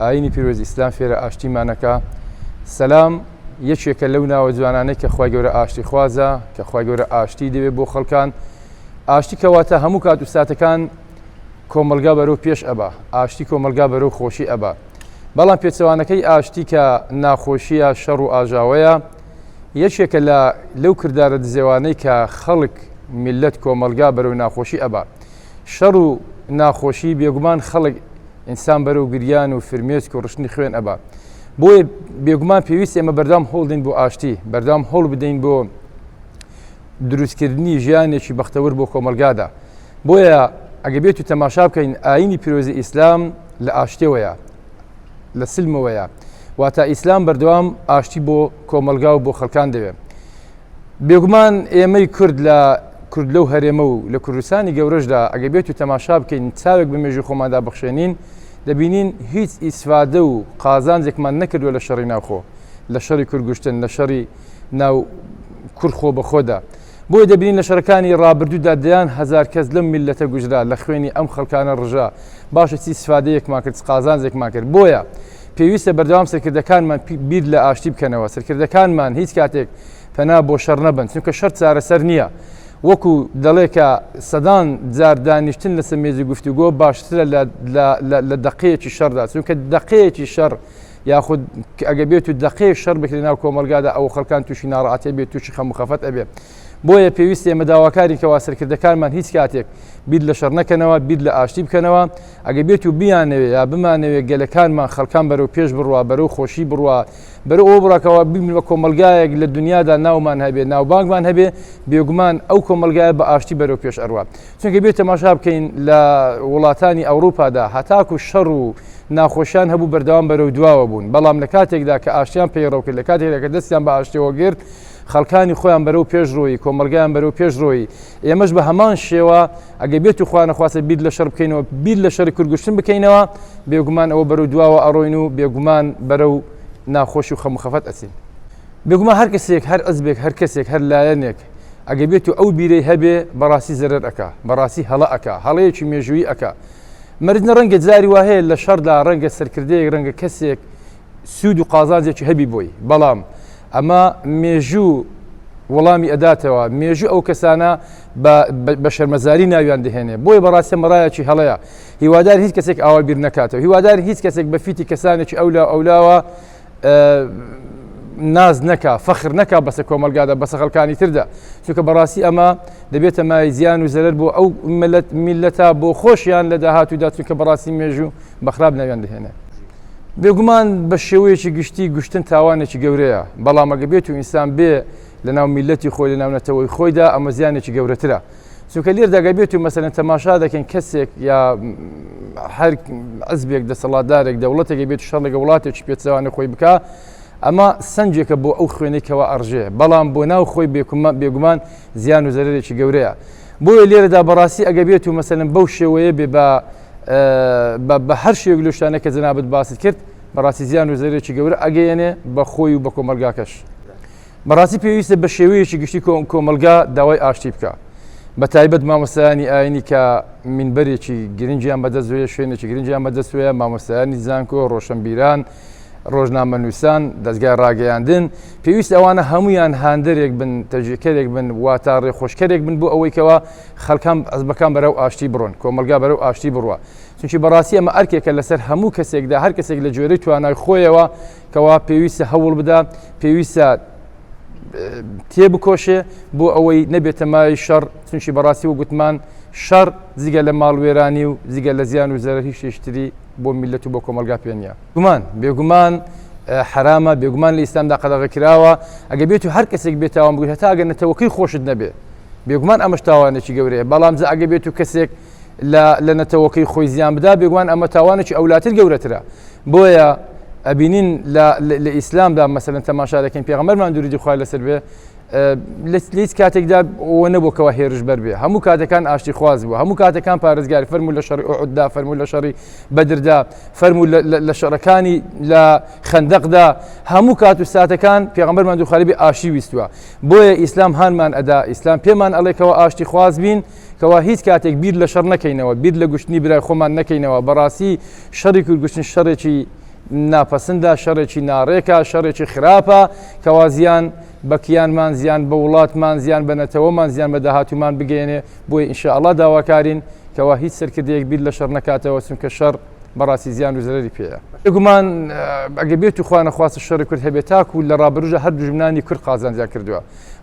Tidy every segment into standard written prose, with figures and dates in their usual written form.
ئاینی پیرۆزی ئیسلام فێرە ئاشتیمانەکە. سەلام یەکێکە لەو ناوە جوانانەی کە خوای گەورە ئاشتی خوازە، کە خوای گەورە ئاشتی دەوێت بۆ خەڵکان. ئاشتی کەواتە هەموو کات و ساتەکان کۆمەلگا بەرەو پێش ئەبا، ئاشتی کۆمەلگا بەرەو خۆشی ئەبا. بەڵام پێچەوانەکەی ئاشتی کە ناخۆشیە، شەڕ و ئاژاوەیە، یەکێکە لەو کردارە دزێوانەی کە خەڵک میلەت کۆمەلگا بەرەو ناخۆشی ئەبا. شەڕ و ناخۆشی بێگومان خەڵک ئینسان بەرەو گریان و فرمێسک و ڕشتنی خوێن ئەبا. بۆیە بێگومان پێویست ئێمە بەردام هەوڵ بدەین بۆ ئاشتی، بەردام هەوڵ بدەین بۆ دروستکردنی ژیانێکی بەختەوەر بۆ کۆمەلگادا. بۆیە ئەگە بێت و تەماشا بکەین ئاینی پیرۆزی ئیسلام لە ئاشتیەوەیە، لە سلمەوەیە، واتە ئیسلام بەردەوام ئاشتی بۆ کۆمەلگا و بۆ خەڵکان دەوێت. بێگومان ئێمەی کورد لەو هەرێمە و لە کوردستانی گەورەشدا ئەگە بێت و تەماشا بکەین چاوێک بە مێژوی خۆماندا بخشێنین، دەبینین هیچ ئیسفادە و قازانجێکمان نەکردووە لە شەڕی ناوخۆ، لە شەڕی کوردگوشتن، لە شەڕی ناو کوردخۆ بەخۆدا. بۆیە دەبینین لە شەڕەکانی ڕابردوودا دەیان هەزار کەس لەم میلەتە کوژرا، لە خوێنی ئەم خەڵکانە ڕژا، باشە چی ئیسفادەیەکمان کرد، قازانجێکمان کرد. بۆیە پێویستە بەردەوام سەرکردەکانمان بیر لە ئاشتی بکەنەوە. سەرکردەکانمان هیچ کاتێک پەنا بۆ شەڕ نەبن، چونکە شەڕ چارەسەر نییە. وەکو دەڵێ کە سەدان جار دانیشتن لەسەر مێزی گفتوگۆ باشترە لە دەقەیەکی شەڕدا، چونکە دەقەیەکی شەڕ یاخود ئەگە بێت و دەقەیەک شەڕ بکرێت ناو کۆمەلگادا ئەو خەڵکان تووشی ناڕەحەتی بێت، تووشی خەم و خەفەت ئەبێت. بۆیە پێویستە ئێمە داواکاری کەوا سەرکردەکانمان هیچ کاتێک بیر لە شەڕ نەکەنەوە، بیر لە ئاشتی بکەنەوە. ئەگە بێت و بیانەوێت یا بمانەوێت گەلەکانمان خەڵکان بەرەو پێش بڕوا، بەرەو خۆشی بڕوا، بەرەو ئەوە بڕاکەوە ببین بە کۆمەلگایەک لە دنیادا ناومان هەبێ، ناوبانگمان هەبێ، بێگومان ئەو کۆمەلگایە بە ئاشتی بەرەو پێش ئەڕوا. چونکە بێت تەماشا بکەین لە وڵاتانی ئەوروپادا هەتاکو شەڕ و ناخۆشیان هەبوو بەردەوام بەرەو دواوە بوون، بەڵام لە کاتێکدا کە ئاشتیان پەیڕەو کرد، لە کاتێکدا کە دەستیان بە ئاشتیەوە گرت، خەڵکانی خۆیان بەرەو پێشڕۆیی، کۆمەلگایان بەرەو پێشڕۆیی. ئێمەش بە هەمان شێوە ئەگە بێت و خوا نەخواستە بیر لە شەڕ بکەینەوە، بیر لە شەڕی کوردگوشتن بکەینەوە، بێگومان ئەوە بەرەو دواوە ئەڕۆین و بێگومان بەرەو ناخۆشی و خەم و خەفەت ئەچین. بێگومان هەر کەسێک، هەر ئەزبێک، هەر کەسێک، هەر لایەنێک ئەگە بێت و ئەو بیرەی هەبێ بەڕاستی زەرەر ئەکا، بەڕاستی هەڵە ئەکا، هەڵەیەکی مێژووی ئەکا. مەرجە ڕەنگە جاری وهەیە لە شەڕدا ڕەنگە سەرکردەیەک، ڕەنگە کەسێک سوود و قازانجێکی هەبی بۆی، بەڵام ئەمە مێژوو وەڵامی ئەداتەوە، مێژوو ئەو کەسانە بە شەرمەزاری ناویان دەهێنێ. بۆی بەڕاستی مەڕایەکی هەڵەیە. هیوادار هیچ کەسێک ئاوا بیر نەکاتەوە، هیوادار هیچ کەسێک بە فیتی کەسانێکی ئەولاوە ناز نەکا، فەخر نەکا بەسە کۆمەلگادا، بەسە خەڵکانی تردا، چونکە بەڕاستی ئەمە دەبێتە مای زیان و زەرەر بۆ ئەو میلەتە، بۆ خۆشیان لە داهاتوودا، چونکە بەڕاستی مێژوو بەخراب ناویان دەهێنێ. بێگومان بە شێوەیەکی گشتی گوشتن تاوانێکی گەورەیە، بەڵام ئەگە بێت و ئینسان بێ لە ناو میلەتی خۆی، لە ناو نەتەوەی خۆیدا، ئەمە زیانێکی گەورەترە. چونکە لێردا ئەگە بێت و مەسەلەن تەماشا دەکەن کەسێک یا هەر عزبێک، دەسەڵاتدارێک، دەوڵەتێکی بێت و شەڕ لەگە وڵاتێکی پێچەوانە خۆی بکە، ئەمە سەنجێکە بۆ ئەو خوێنێکەوە ئەڕژێ، بەڵام بۆ ناو خۆی بێگومان زیان و زەرەرێکی گەورەیە. بۆیە لێرەدا بەڕاستی ئەگە بێت و مەسەلەن بەو شێوەیە بێ بە هەر شێوەیەک لەو شتانە کە جەنابەت باست کرد، بەڕاستی زیان و زەرەرێکی گەورە ئەگەیەنێ بە خۆی و بە کۆمەلگاکەش. بەڕاستی پێویستە بە شێوەیەکی گشتی کۆمەلگا داوای ئاشتی بکە، بە تایبەت مامۆستایانی ئاینی کە مینبەرێکی گرنگیان بەدەستوێ، شوێنێکی گرنگیان بەدەستوێ، مامۆستایانی زانکۆ، ڕۆشنبیران، ڕۆژنامەنووسان، دەستگای ڕاگەیاندن، پێویست ئەوانە هەمویان هاندەرێک بن، تەجێکەرێک بن، واتە ڕێخۆشکەرێک بن بۆ ئەوەی کەەوە خەڵکان ئەزبەکان بەرەو ئاشتی بڕۆن، کۆمەلگا بەرەو ئاشتی بڕوە. چونکی بەڕاستی ئەمە ئەرکێکە لەسەر هەموو کەسێکدا، هەر کەسێک لە جۆرەی توانای خۆیەوە کەوا پێویستە هەوڵ بدا، پێویستە تێبکۆشێ بۆ ئەوەی نەبێتە مای شەڕ، چونکی بەڕاستی و گوتمان شەڕ جگە لە ماڵوێرانی و جگە لە زیان و زەرەر هیچ شتری بۆ میلەت و بۆ کۆمەلگا پێ نییە. بێگومان حرامە، بێگومان لە ئیسلامدا قەدەغە کراوە. ئەگە بێت و هەر کەسێک بێت تاوان بگوێت، هەتا ئەگەر نەتەوەکەی خۆشت نەبێ، بێگومان ئەمەش تاوانێکی گەورەیە. بەڵام ئەگە بێت و کەسێک لە نەتەوەکەی خۆی زیان بدا، بێگومان ئەمە تاوانێکی ئەولاتر گەورەترە. بۆیە ئەبینین لە ئیسلامدا مەسەلەن تەماشا دەکەین، پێغەمبەرمان دووری خوای لەسەر بێ لە هیچ کاتێکدا ئەوە نەبووکەوە هێرش بەر بێ، هەموو کاتەکان ئاشتی خواز بوو، هەموو کاتەکان پارێزگاری فەرموو لە شەڕی ئوحوددا، فەرموو لە شەڕی بەدردا، فەرموو لە شەڕەکانی لە خەندەقدا، هەموو کات و ساتەکان پێغەمبەرمان دوو خالیبی ئاشتی ویستووە. بۆیە ئیسلام هانمان ئەدا، ئیسلام پێمان ئەڵێکەوە ئاشتی خواز بین، کەوا هیچ کاتێک بیر لە شەڕ نەکەینەوە، بیر لە گوشتنی برای خۆمان نەکەینەوە. بەڕاستی شەڕی کوردگوشتن شەڕێکی ناپەسەندە شەڕێکی ناڕێکە شەڕێکی خراپە کەوا زیان بە کیانمان زیان بە وڵاتمان زیان بە نەتەوەمان زیان بە داهاتومان بگەێنێ بۆی ئینشاءڵڵا داواکارین کەوا هیچ سەرکردەیەک بیر لە شەڕ نەکاتەوە چونکە شەڕ بەڕاستی زیان و زەرەری پێەیە. بێگومان ئەگە بێت و خوا نەخواستە شەڕی کورد هەبێت تاکو لە ڕابردوژە هەر دوژمنانی کورد قازانجیان کردووە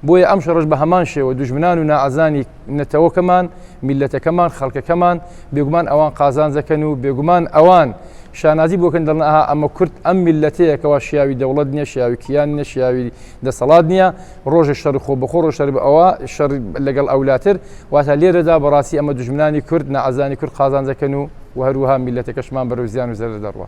بۆیە ئەم شەڕەش بە هەمان شێوە دوژمنان و نائازانی نەتەوەکەمان میلەتەکەمان خەڵکەکەمان بێگومان ئەوان قازانجەکەن و بێگومان ئەوان شانازی بۆکەن دەڵن ئەها ئەمە کورد ئەم میلەتەیەکەوە شیاوی دەوڵەت نییە شیاوی کیان نیە شیاوی دەسەڵات نییە ڕۆژە شەڕ خۆ بەخۆ ڕۆژ شەڕ ئەوە شەڕ لەگەڵ ئەولاتر واتە لێرەدا بەڕاستی ئەمە دوژمنانی کورد نائازانی کورد قازانجەکەن و هەروەها میلەتەکەشمان بەرەو زیان و زەرەر دەڕوە.